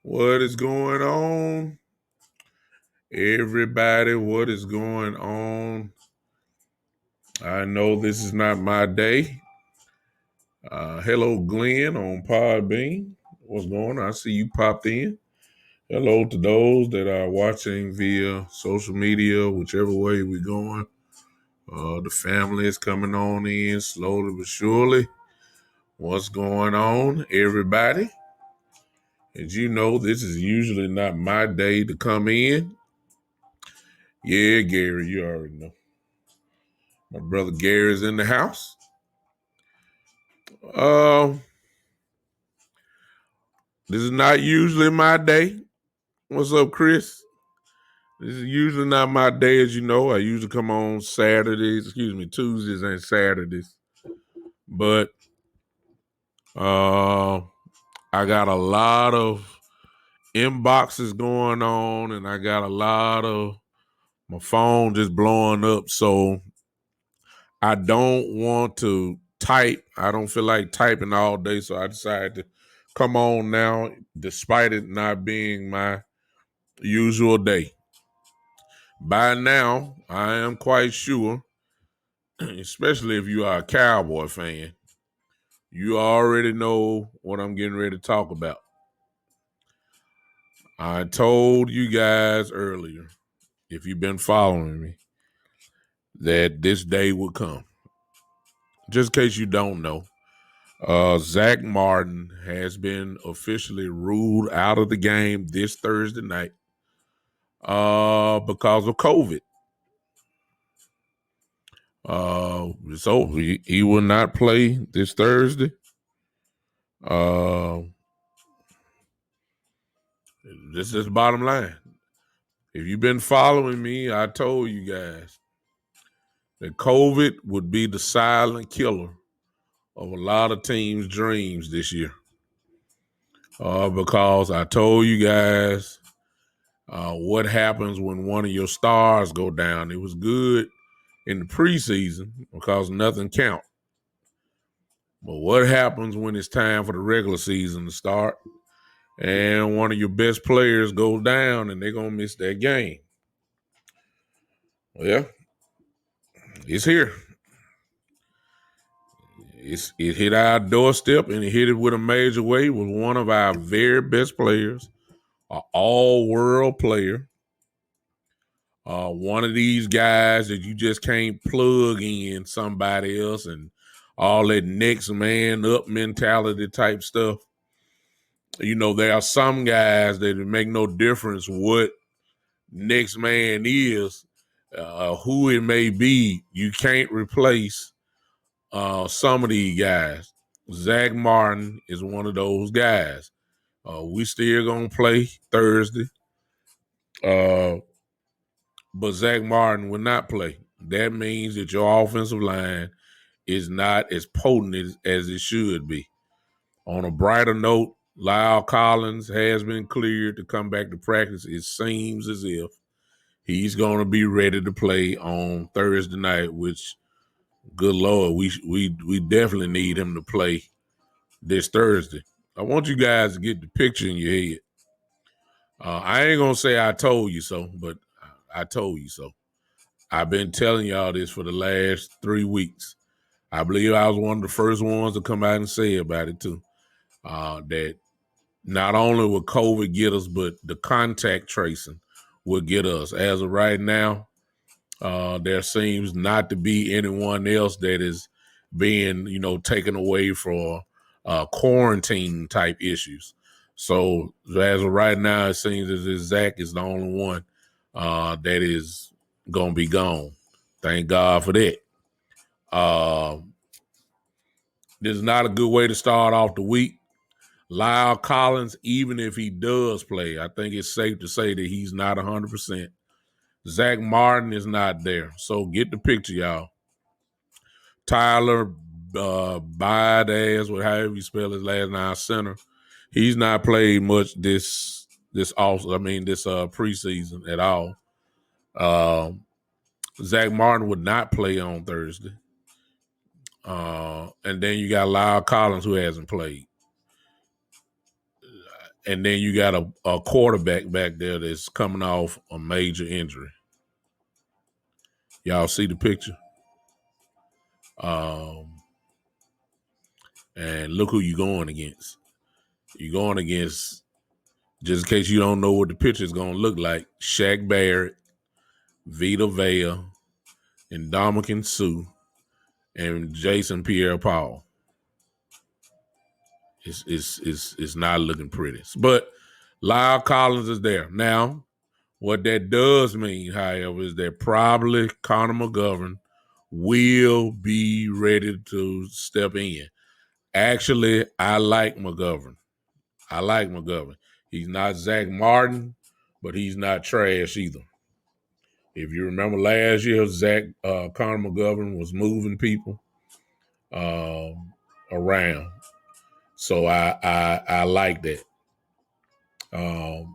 What is going on? Everybody, what is going on? I know this is not my day. Hello, Glenn on Podbean. What's going on? I see you popped in. Hello to those that are watching via social media, whichever way we're going. The family is coming on in slowly but surely. What's going on, everybody? As you know, this is usually not my day to come in. Yeah, Gary, you already know. My brother Gary's in the house. This is not usually my day. What's up, Chris? This is usually not my day, as you know. I usually come on Tuesdays and Saturdays. But I got a lot of inboxes going on, and I got a lot of my phone just blowing up. So I don't want to type. I don't feel like typing all day, so I decided to come on now, despite it not being my usual day. By now, I am quite sure, especially if you are a Cowboy fan, you already know what I'm getting ready to talk about. I told you guys earlier, if you've been following me, that this day would come. Just in case you don't know, Zach Martin has been officially ruled out of the game this Thursday night because of COVID. So he will not play this Thursday. This is the bottom line. If you've been following me, I told you guys that COVID would be the silent killer of a lot of teams' dreams this year. Because I told you guys what happens when one of your stars go down. It was good in the preseason because nothing counts. But what happens when it's time for the regular season to start and one of your best players goes down and they're going to miss that game? Well, it's here. It hit our doorstep, and it hit it with a major way with one of our very best players, an all-world player. One of these guys that you just can't plug in somebody else and all that next man up mentality type stuff. You know, there are some guys that it make no difference what next man is, who it may be. You can't replace some of these guys. Zach Martin is one of those guys. We still gonna play Thursday. But Zach Martin will not play. That means that your offensive line is not as potent as it should be. On a brighter note, Lyle Collins has been cleared to come back to practice. It seems as if he's going to be ready to play on Thursday night, which, good Lord, we definitely need him to play this Thursday. I want you guys to get the picture in your head. I ain't going to say I told you so, but I told you so. I've been telling y'all this for the last 3 weeks. I believe I was one of the first ones to come out and say about it too. That not only will COVID get us, but the contact tracing will get us. As of right now, there seems not to be anyone else that is being, taken away for quarantine type issues. So as of right now, it seems as if Zach is the only one that is going to be gone. Thank God for that. This is not a good way to start off the week. Lyle Collins, even if he does play, I think it's safe to say that he's not 100%. Zach Martin is not there. So get the picture, y'all. Tyler Biadasz, however you spell his last name, center. He's not played much this preseason at all. Zach Martin would not play on Thursday. And then you got Lyle Collins, who hasn't played. And then you got a quarterback back there that's coming off a major injury. Y'all see the picture? And look who you're going against. You're going against, just in case you don't know what the picture is going to look like, Shaq Barrett, Vita Vea, and Ndamukong Suh, and Jason Pierre-Paul. It's not looking pretty. But Lyle Collins is there. Now, what that does mean, however, is that probably Connor McGovern will be ready to step in. Actually, I like McGovern. He's not Zach Martin, but he's not trash either. If you remember last year, Connor McGovern was moving people around. So I like that. I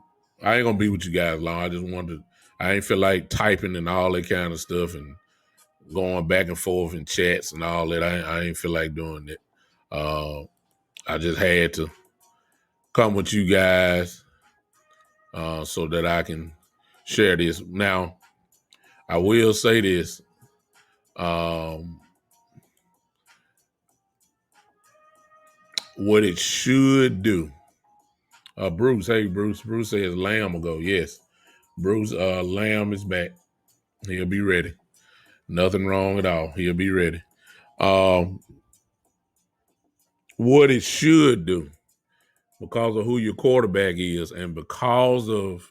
ain't gonna be with you guys long. I ain't feel like typing and all that kind of stuff and going back and forth in chats and all that. I ain't feel like doing that. I just had to come with you guys so that I can share this. Now, I will say this. What it should do. Bruce says Lamb will go. Yes. Bruce, Lamb is back. He'll be ready. Nothing wrong at all. He'll be ready. What it should do, because of who your quarterback is and because of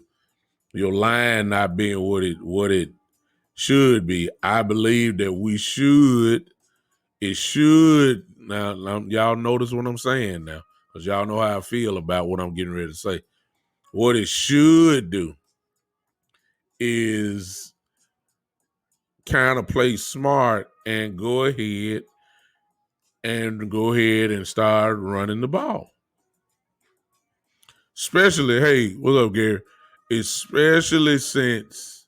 your line not being what it should be, I believe that now y'all notice what I'm saying now, because y'all know how I feel about what I'm getting ready to say. What it should do is kind of play smart and go ahead and start running the ball. Especially, hey, what's up, Gary? Especially since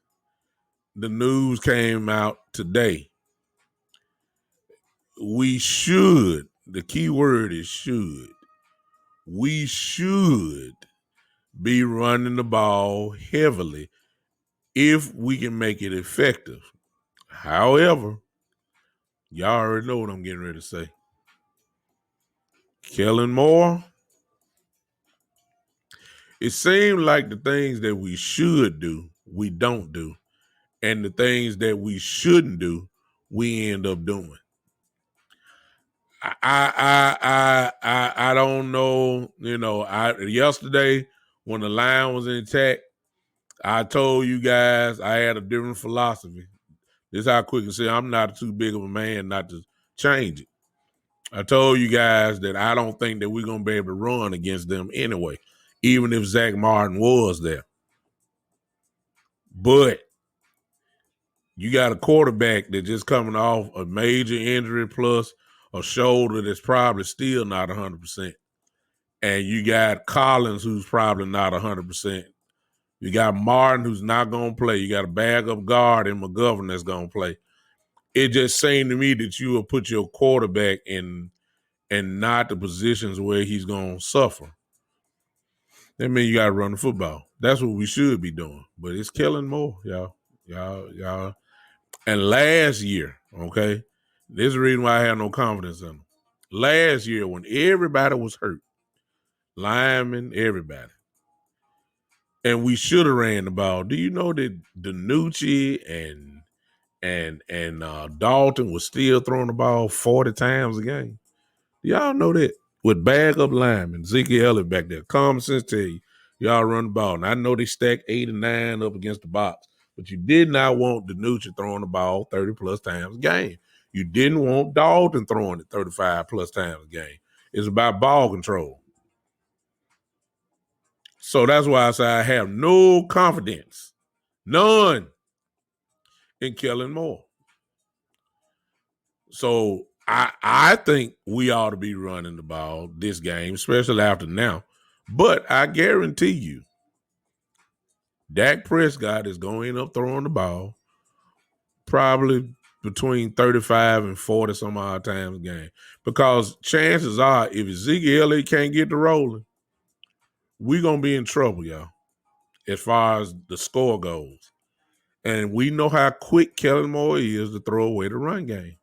the news came out today. The key word is should. We should be running the ball heavily if we can make it effective. However, y'all already know what I'm getting ready to say. Kellen Moore, it seems like the things that we should do, we don't do. And the things that we shouldn't do, we end up doing. I don't know. Yesterday when the line was intact, I told you guys I had a different philosophy. This is how quick and say I'm not too big of a man not to change it. I told you guys that I don't think that we're gonna be able to run against them anyway, even if Zach Martin was there. But you got a quarterback that just coming off a major injury plus a shoulder that's probably still not 100%. And you got Collins, who's probably not 100%. You got Martin, who's not going to play. You got a backup guard in McGovern that's going to play. It just seemed to me that you will put your quarterback in and not the positions where he's going to suffer. That means you got to run the football. That's what we should be doing. But it's killing more, y'all. Y'all. And last year, okay, this is the reason why I have no confidence in them. Last year, when everybody was hurt, linemen, everybody, and we should have ran the ball. Do you know that DiNucci and Dalton was still throwing the ball 40 times a game? Y'all know that? With backup linemen, Zeke Elliott back there. Common sense tell you, y'all run the ball. And I know they stacked 8 and 9 up against the box, but you did not want DiNucci throwing the ball 30 plus times a game. You didn't want Dalton throwing it 35 plus times a game. It's about ball control. So that's why I say I have no confidence, none, in Kellen Moore. So I think we ought to be running the ball this game, especially after now. But I guarantee you, Dak Prescott is going to end up throwing the ball probably between 35 and 40 some odd times a game. Because chances are, if Ezekiel Elliott can't get the rolling, we're going to be in trouble, y'all, as far as the score goes. And we know how quick Kellen Moore is to throw away the run game.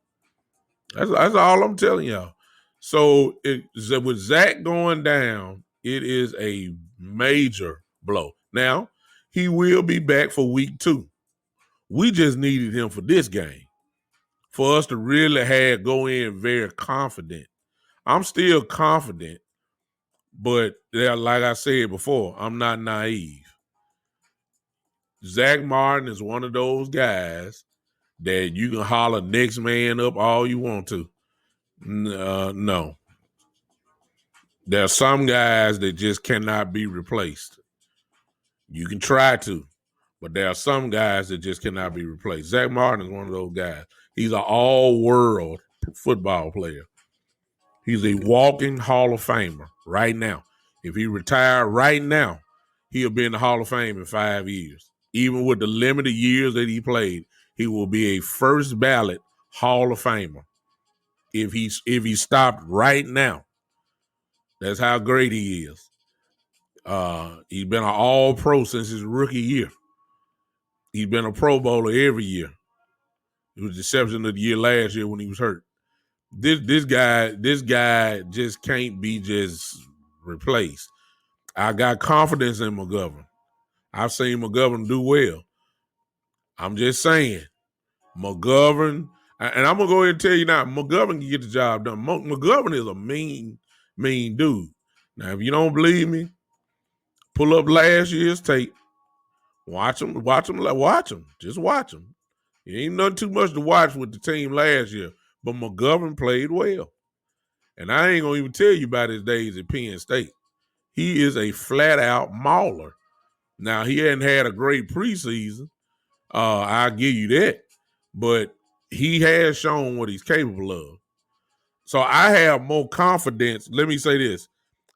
That's all I'm telling y'all. So with Zach going down, it is a major blow. Now, he will be back for week 2. We just needed him for this game for us to really go in very confident. I'm still confident, but like I said before, I'm not naive. Zach Martin is one of those guys that you can holler next man up all you want to. No. There are some guys that just cannot be replaced. You can try to, but there are some guys that just cannot be replaced. Zach Martin is one of those guys. He's an all-world football player. He's a walking Hall of Famer right now. If he retired right now, he'll be in the Hall of Fame in 5 years. Even with the limited years that he played, he will be a first ballot Hall of Famer if he stopped right now. That's how great he is. He's been an all-pro since his rookie year. He's been a Pro Bowler every year. It was the exception of the year last year when he was hurt. This guy just can't be just replaced. I got confidence in McGovern. I've seen McGovern do well. I'm just saying, McGovern, and I'm gonna go ahead and tell you now, McGovern can get the job done. McGovern is a mean dude. Now, if you don't believe me, pull up last year's tape. Watch him. Just watch him. It ain't nothing too much to watch with the team last year, but McGovern played well. And I ain't gonna even tell you about his days at Penn State. He is a flat-out mauler. Now, he hadn't had a great preseason. I'll give you that. But he has shown what he's capable of. So I have more confidence. Let me say this.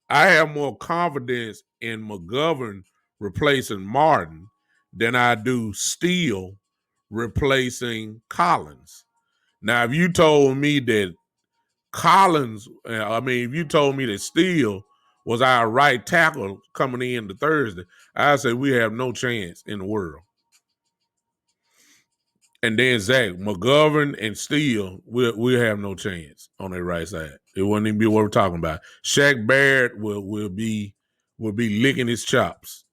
I have more confidence in McGovern replacing Martin than I do Steele replacing Collins. Now, if you told me that if you told me that Steele was our right tackle coming into Thursday, I'd say we have no chance in the world. And then Zach, McGovern and Steele, we'll have no chance on their right side. It wouldn't even be what we're talking about. Shaq Barrett will be licking his chops.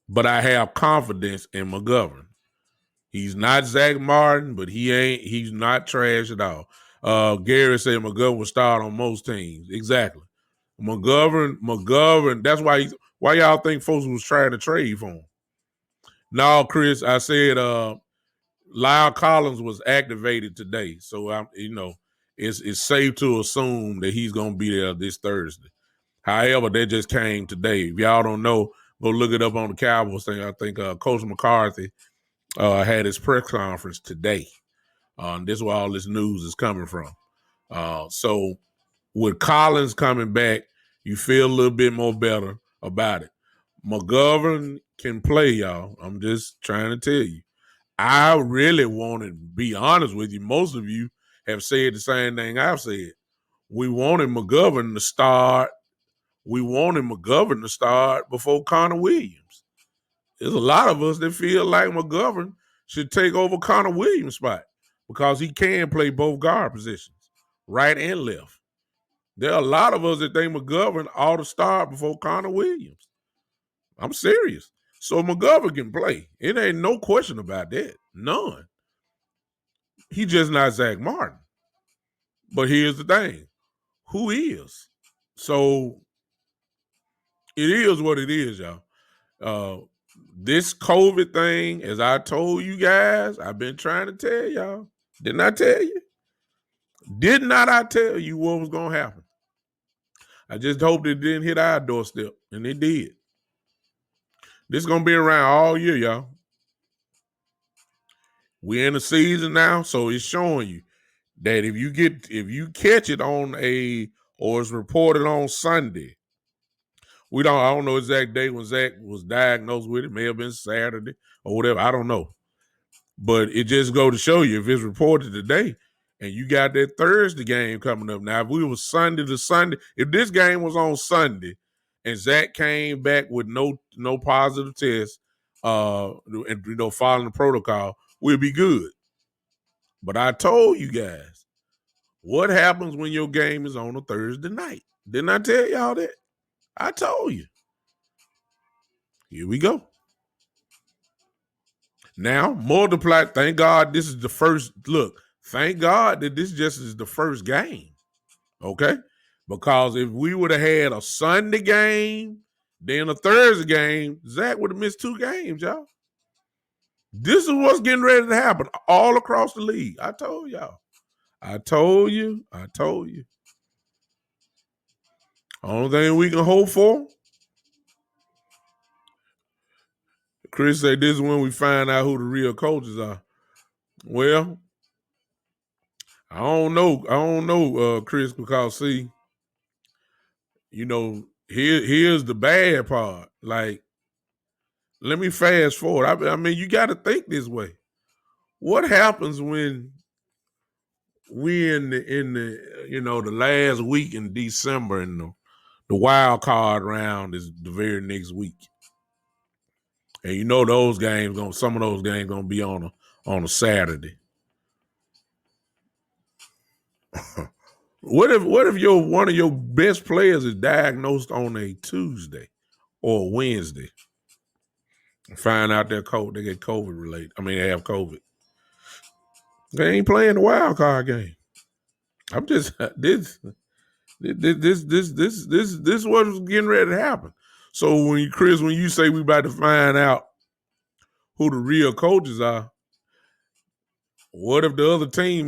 But I have confidence in McGovern. He's not Zach Martin, but he's not trash at all. Gary said McGovern will start on most teams. Exactly. McGovern, that's why y'all think folks was trying to trade for him. No, Chris, I said Lyle Collins was activated today. So it's safe to assume that he's gonna be there this Thursday. However, that just came today. If y'all don't know, go look it up on the Cowboys thing. I think Coach McCarthy had his press conference today. This is where all this news is coming from. So with Collins coming back, you feel a little bit more better about it. McGovern can play, y'all. I'm just trying to tell you. I really wanted, to be honest with you, most of you have said the same thing I've said. We wanted McGovern to start. We wanted McGovern to start before Connor Williams. There's a lot of us that feel like McGovern should take over Connor Williams' spot because he can play both guard positions, right and left. There are a lot of us that think McGovern ought to start before Connor Williams. I'm serious. So McGovern can play. It ain't no question about that. None. He just not Zach Martin. But here's the thing. Who is? So it is what it is, y'all. This COVID thing, as I told you guys, I've been trying to tell y'all. Didn't I tell you? Did not I tell you what was going to happen? I just hoped it didn't hit our doorstep, and it did. This is gonna be around all year, y'all. We're in the season now, so it's showing you that if you catch it on or it's reported on Sunday, I don't know exact date when Zach was diagnosed with it. May have been Saturday or whatever. I don't know. But it just go to show you if it's reported today and you got that Thursday game coming up. Now, if we was Sunday to Sunday, if this game was on Sunday and Zach came back with no positive test, and following the protocol, we'll be good. But I told you guys, what happens when your game is on a Thursday night? Didn't I tell y'all that? I told you. Here we go. Now, multiply. Thank God this is the first look. Thank God that this just is the first game. Okay? Because if we would have had a Sunday game, then a Thursday game, Zach would have missed 2 games, y'all. This is what's getting ready to happen all across the league. I told y'all. I told you. Only thing we can hope for. Chris said this is when we find out who the real coaches are. Well, I don't know, Chris, because see, here's the bad part. Like, let me fast forward. I mean, you got to think this way. What happens when we in the last week in December and the wild card round is the very next week, and some of those games gonna be on a Saturday. What if one of your best players is diagnosed on a Tuesday or Wednesday? Find out they get COVID related. I mean, they have COVID. They ain't playing the wild card game. I'm just this what's getting ready to happen. So when you say we about to find out who the real coaches are, what if the other team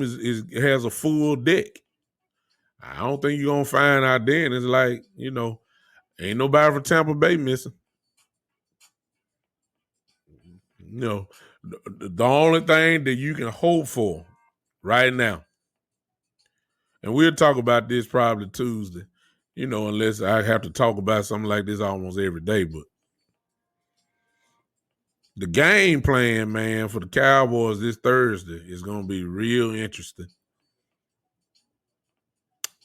has a full deck? I don't think you're gonna find out then. It's like, ain't nobody from Tampa Bay missing. The only thing that you can hope for right now, and we'll talk about this probably Tuesday, unless I have to talk about something like this almost every day, but the game plan, man, for the Cowboys this Thursday is going to be real interesting.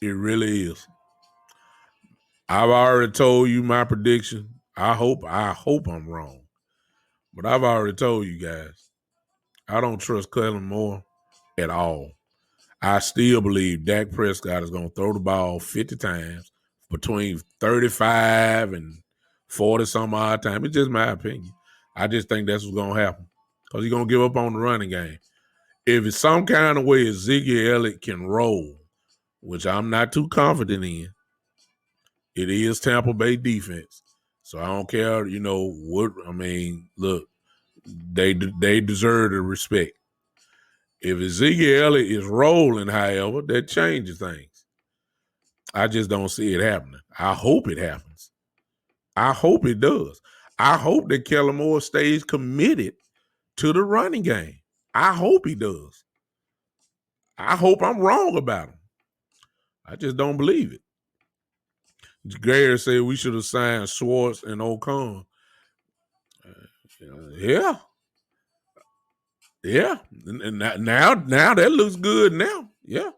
It really is. I've already told you my prediction. I hope I'm wrong. But I've already told you guys, I don't trust Kellen Moore at all. I still believe Dak Prescott is going to throw the ball 50 times, between 35 and 40 some odd times. It's just my opinion. I just think that's what's going to happen because he's going to give up on the running game. If it's some kind of way Ziggy Elliott can roll, which I'm not too confident in, it is Tampa Bay defense. So I don't care, look, they deserve the respect. If Ziggy Elliott is rolling, however, that changes things. I just don't see it happening. I hope it happens. I hope it does. I hope that Kellen Moore stays committed to the running game. I hope he does. I hope I'm wrong about him. I just don't believe it. Gary said we should have signed Schwartz and Ocon. Yeah. And now that looks good now. Yeah.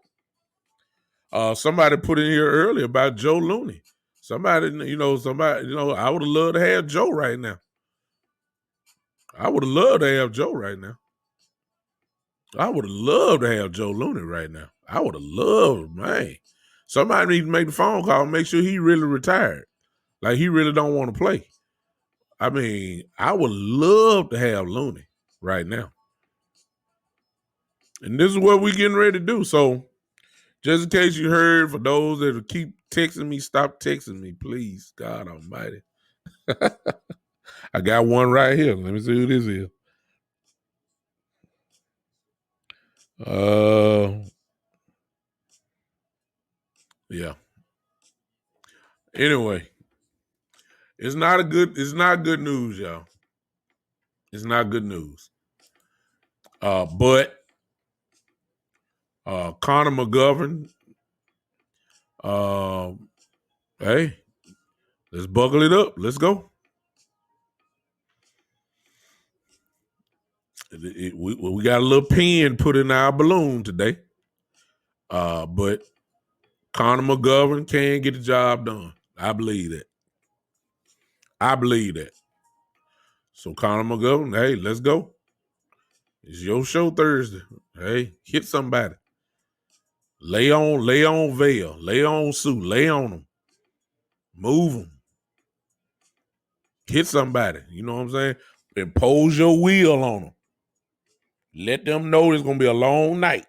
Somebody put in here earlier about Joe Looney. Somebody, I would have loved to have Joe right now. I would have loved to have Joe right now. I would have loved to have Joe Looney right now. I would have loved, man. Somebody need to make the phone call and make sure he really retired. Like he really don't want to play. I mean, I would love to have Looney right now. And this is what we're getting ready to do. So just in case you heard, for those that keep texting me, stop texting me, please. God almighty. I got one right here. Let me see who this is. Yeah. Anyway, it's not good news, y'all. It's not good news. But Connor McGovern, hey, let's buckle it up. Let's go. We got a little pin put in our balloon today. But Connor McGovern can get the job done. I believe that. So Connor McGovern, hey, let's go. It's your show Thursday. Hey, hit somebody. Lay on Vail. Lay on Sue. Lay on them. Move them. Hit somebody. You know what I'm saying? Impose your will on them. Let them know it's going to be a long night.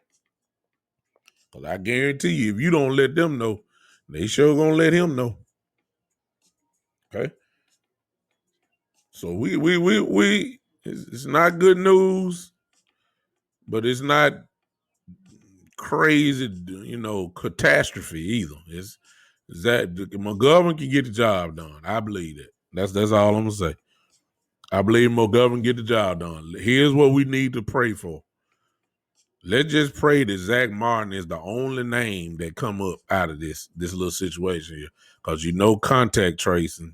Because I guarantee you, if you don't let them know, they sure going to let him know. Okay? So it's not good news, but it's not crazy, catastrophe either. It's that McGovern can get the job done. I believe that. That's all I'm gonna say. I believe McGovern get the job done. Here's what we need to pray for. Let's just pray that Zach Martin is the only name that come up out of this little situation here. Because contact tracing,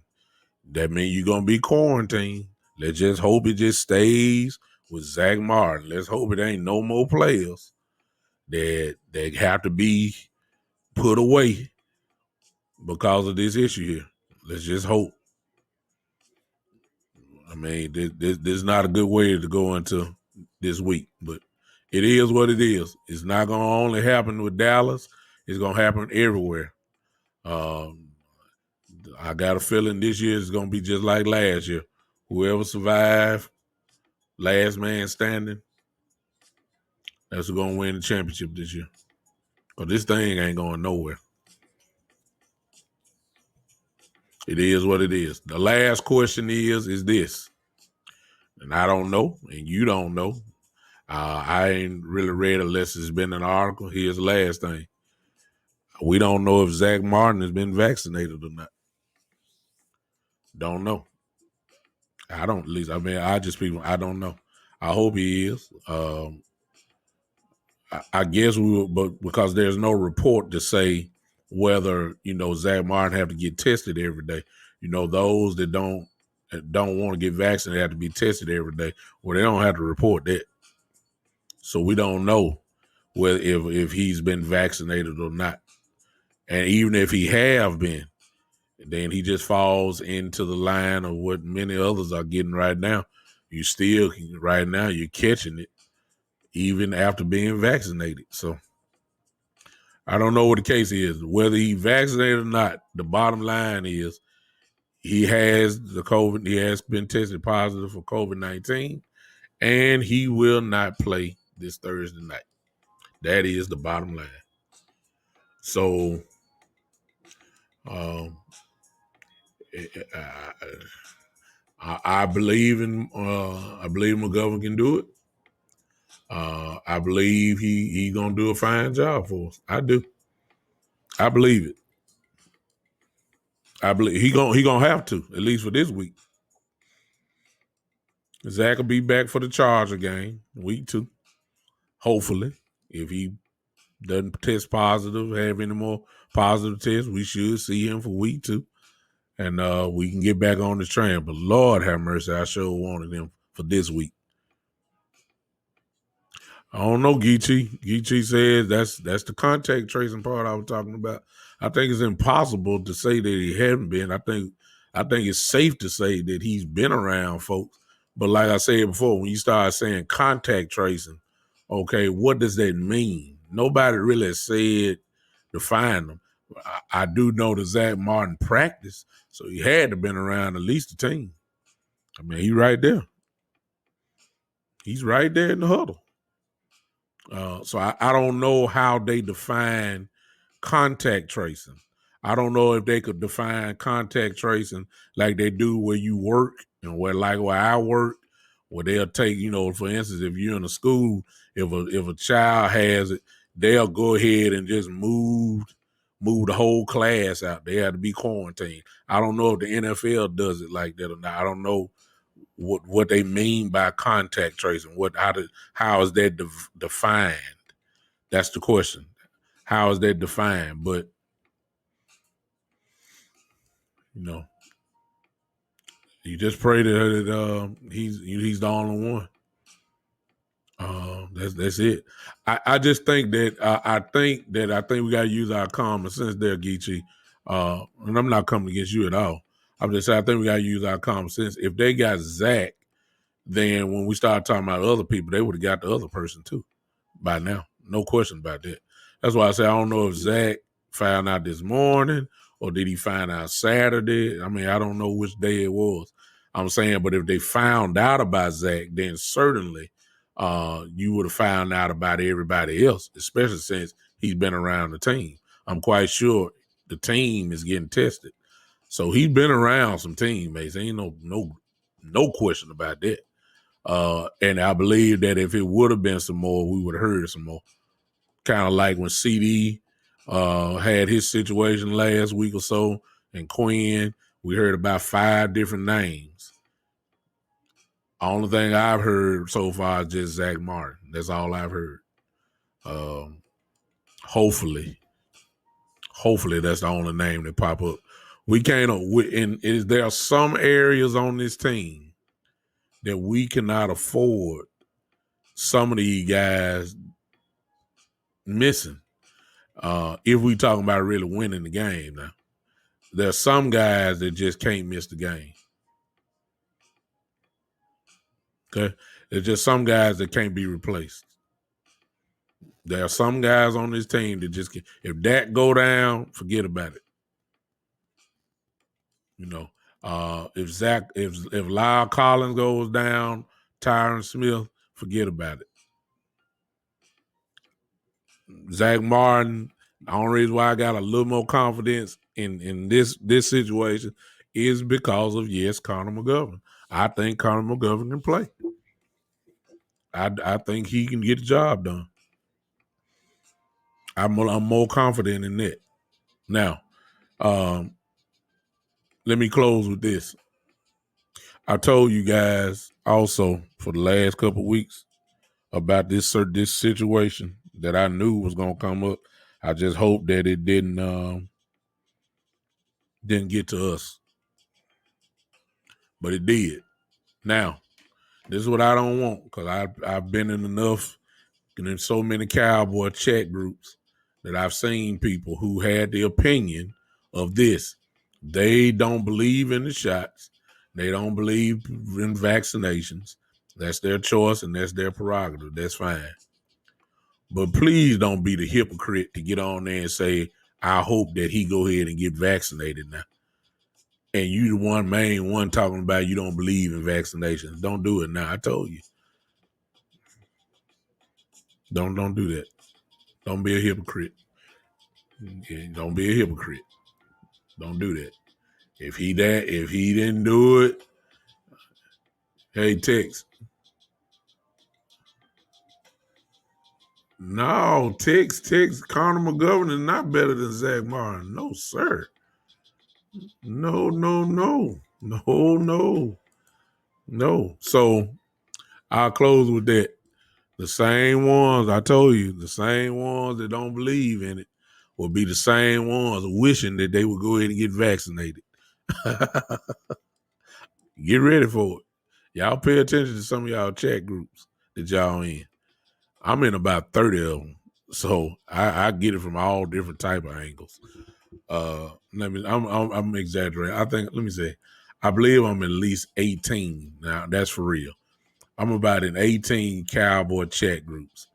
that means you're gonna be quarantined. Let's just hope it just stays with Zach Martin. Let's hope it ain't no more players that have to be put away because of this issue here. Let's just hope. I mean, this is not a good way to go into this week, but it is what it is. It's not going to only happen with Dallas. It's going to happen everywhere. I got a feeling this year is going to be just like last year. Whoever survived, last man standing, that's who's going to win the championship this year. But this thing ain't going nowhere. It is what it is. The last question is this, and I don't know, and you don't know. I ain't really read unless it's been an article. Here's the last thing. We don't know if Zach Martin has been vaccinated or not. Don't know. I don't, at least. I mean, I don't know. I hope he is. I guess we will, but because there's no report to say whether, Zach Martin have to get tested every day. Those that don't want to get vaccinated have to be tested every day. Well, they don't have to report that. So we don't know whether if he's been vaccinated or not. And even if he have been, then he just falls into the line of what many others are getting right now. Right now, you're catching it even after being vaccinated. So I don't know what the case is. Whether he vaccinated or not, the bottom line is he has the COVID. He has been tested positive for COVID-19, and he will not play this Thursday night. That is the bottom line. So, I believe McGovern can do it. I believe he gonna do a fine job for us. I do. I believe it. I believe he gonna have to, at least for this week. Zach will be back for the Charger game, week 2. Hopefully, if he doesn't test positive, have any more positive tests, we should see him for week 2. And we can get back on the train. But Lord have mercy, I sure wanted him for this week. I don't know, Geechee. Geechee says that's the contact tracing part I was talking about. I think it's impossible to say that he hadn't been. I think it's safe to say that he's been around folks. But like I said before, when you start saying contact tracing, okay, what does that mean? Nobody really said define them. I do know that Zach Martin practiced, so he had to have been around at least the team. I mean, he's right there. He's right there in the huddle. So I don't know how they define contact tracing. I don't know if they could define contact tracing like they do where you work and where I work, where they'll take, for instance, if you're in a school, if a child has it, they'll go ahead and just move move the whole class out. They had to be quarantined. I don't know if the NFL does it like that or not. I don't know what they mean by contact tracing. How is that defined? That's the question. How is that defined? But you just pray that he's the only one. That's it. I just think that I think we got to use our common sense there, Geechee. And I'm not coming against you at all. I'm just saying I think we got to use our common sense. If they got Zach, then when we start talking about other people, they would have got the other person too by now. No question about that. That's why I say I don't know if Zach found out this morning or did he find out Saturday. I mean, I don't know which day it was. I'm saying, but if they found out about Zach, then certainly you would have found out about everybody else, especially since he's been around the team. I'm quite sure the team is getting tested. So he's been around some teammates. Ain't no question about that. And I believe that if it would have been some more, we would have heard some more. Kind of like when CD had his situation last week or so, and Quinn, we heard about 5 different names. Only thing I've heard so far is just Zach Martin. That's all I've heard. Hopefully that's the only name that pop up. We can't. There are some areas on this team that we cannot afford some of these guys missing. If we talking about really winning the game now, there's some guys that just can't miss the game. Okay, there's just some guys that can't be replaced. There are some guys on this team that just can't. If that go down, forget about it. If Lyle Collins goes down, Tyron Smith, forget about it. Zach Martin, the only reason why I got a little more confidence in this situation is because of, yes, Connor McGovern. I think Connor McGovern can play. I think he can get the job done. I'm more confident in that. Now, let me close with this. I told you guys also for the last couple of weeks about this situation that I knew was going to come up. I just hope that it didn't get to us. But it did. Now, this is what I don't want, because I've been in enough and in so many Cowboy chat groups that I've seen people who had the opinion of this. They don't believe in the shots. They don't believe in vaccinations. That's their choice and that's their prerogative. That's fine. But please don't be the hypocrite to get on there and say, I hope that he go ahead and get vaccinated now. And you the main one talking about you don't believe in vaccinations. Don't do it now. I told you. Don't do that. Don't be a hypocrite. Don't be a hypocrite. Don't do that. If he didn't do it, hey, text. No, text. Connor McGovern is not better than Zach Martin. No, sir. No. So I'll close with that. The same ones, I told you, the same ones that don't believe in it will be the same ones wishing that they would go ahead and get vaccinated. Get ready for it. Y'all pay attention to some of y'all chat groups that y'all in. I'm in about 30 of them. So I get it from all different type of angles. I'm exaggerating. I believe I'm at least 18. Now, that's for real. I'm about in 18 Cowboy chat groups.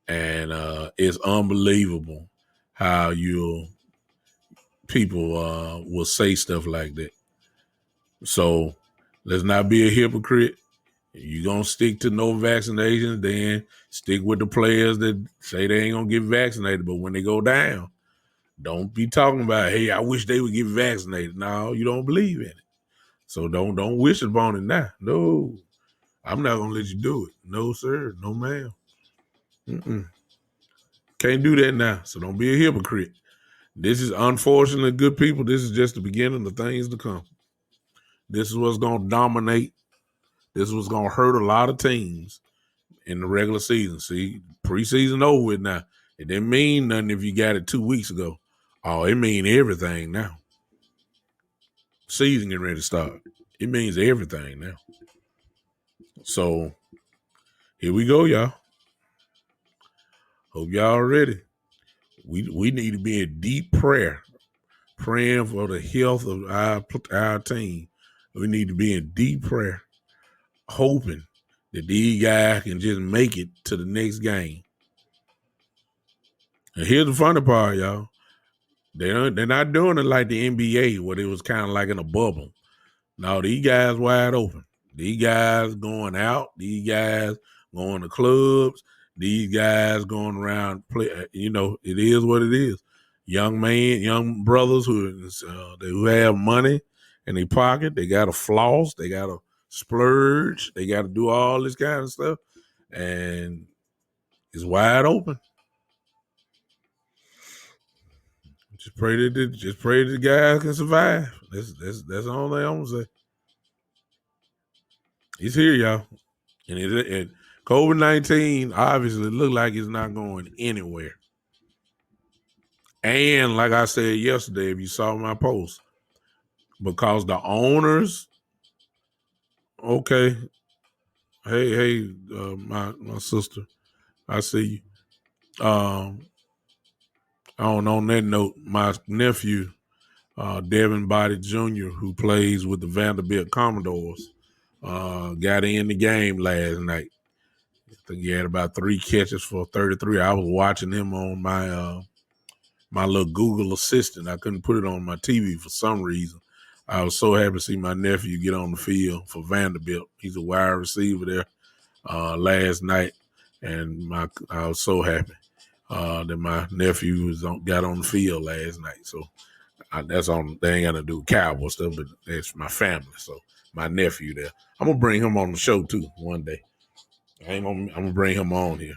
And it's unbelievable how people will say stuff like that. So let's not be a hypocrite. You gonna stick to no vaccinations, then stick with the players that say they ain't gonna get vaccinated. But when they go down, don't be talking about, hey, I wish they would get vaccinated. No, you don't believe in it. So don't wish upon it now. No, I'm not gonna let you do it. No, sir. No, ma'am. Can't do that now. So don't be a hypocrite. This is unfortunately good people. This is just the beginning of things to come. This is what's going to dominate. This is what's going to hurt a lot of teams in the regular season. See, preseason over with now. It didn't mean nothing if you got it 2 weeks ago. Oh, it mean everything now. Season getting ready to start. It means everything now. So here we go, y'all. Hope y'all ready. We need to be in deep prayer, praying for the health of our team. We need to be in deep prayer, hoping that these guys can just make it to the next game. And here's the funny part, y'all. They're not doing it like the NBA where it was kind of like in a bubble. No, these guys wide open. These guys going out. These guys going to clubs. These guys going around play. It is what it is. Young brothers who have money in their pocket. They got to floss. They got to splurge. They got to do all this kind of stuff, and it's wide open. Just pray that the guys can survive. That's the only thing I'm gonna say. He's here, y'all, and COVID-19 obviously look like it's not going anywhere. And like I said yesterday, if you saw my post, because the owners, okay, hey, my sister, I see you. On that note, my nephew, Devin Body Jr., who plays with the Vanderbilt Commodores, got in the game last night. I think he had about 3 catches for 33. I was watching him on my little Google Assistant. I couldn't put it on my TV for some reason. I was so happy to see my nephew get on the field for Vanderbilt. He's a wide receiver there last night, and I was so happy that my nephew got on the field last night. So that's on. They ain't got to do with Cowboy stuff, but that's my family. So my nephew there. I'm gonna bring him on the show too one day. I'm gonna bring him on here.